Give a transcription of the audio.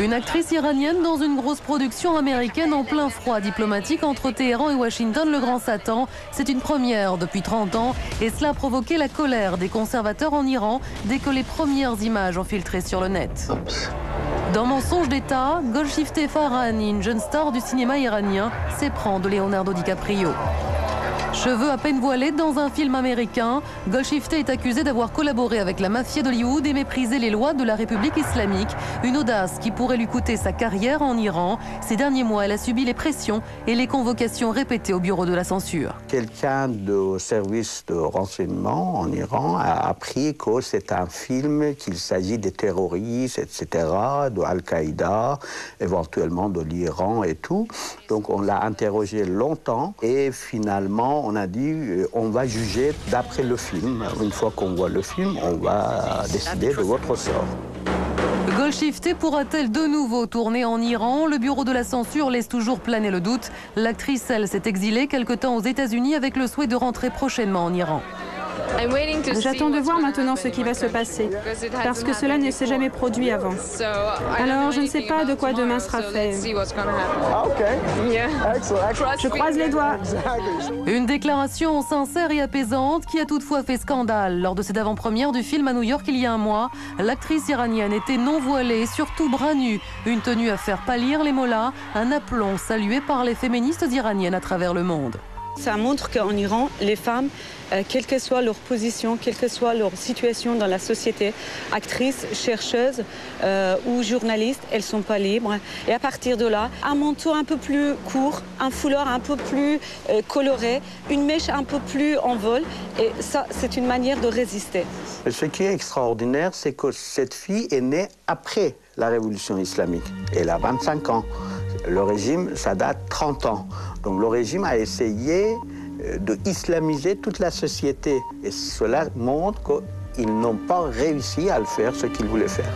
Une actrice iranienne dans une grosse production américaine en plein froid diplomatique entre Téhéran et Washington, le grand Satan. C'est une première depuis 30 ans et cela a provoqué la colère des conservateurs en Iran dès que les premières images ont filtré sur le net. Dans Mensonge d'État, Golshifteh Farahani, une jeune star du cinéma iranien, s'éprend de Leonardo DiCaprio. Cheveux à peine voilés dans un film américain, Golshifteh est accusé d'avoir collaboré avec la mafia d'Hollywood et méprisé les lois de la République islamique. Une audace qui pourrait lui coûter sa carrière en Iran. Ces derniers mois, elle a subi les pressions et les convocations répétées au bureau de la censure. Quelqu'un du service de renseignement en Iran a appris que c'est un film, qu'il s'agit des terroristes, etc., de Al-Qaïda, éventuellement de l'Iran et tout. Donc on l'a interrogé longtemps et finalement on a dit on va juger d'après le film. Une fois qu'on voit le film, on va décider de votre sort. Golshifteh pourra-t-elle de nouveau tourner en Iran? Le bureau de la censure laisse toujours planer le doute. L'actrice, elle, s'est exilée quelque temps aux États-Unis avec le souhait de rentrer prochainement en Iran. J'attends de voir maintenant ce qui va se passer, parce que cela ne s'est jamais produit avant. Alors, je ne sais pas de quoi demain sera fait. Je croise les doigts. Une déclaration sincère et apaisante qui a toutefois fait scandale. Lors de cette avant-première du film à New York il y a un mois, l'actrice iranienne était non voilée, surtout bras nus. Une tenue à faire pâlir les mollahs, un aplomb salué par les féministes iraniennes à travers le monde. Ça montre qu'en Iran, les femmes, quelle que soit leur position, quelle que soit leur situation dans la société, actrices, chercheuses ou journalistes, elles ne sont pas libres. Et à partir de là, un manteau un peu plus court, un foulard un peu plus coloré, une mèche un peu plus en vol, et ça, c'est une manière de résister. Ce qui est extraordinaire, c'est que cette fille est née après la révolution islamique. Elle a 25 ans. Le régime, ça date 30 ans. Donc le régime a essayé de islamiser toute la société. Et cela montre qu'ils n'ont pas réussi à le faire, ce qu'ils voulaient faire.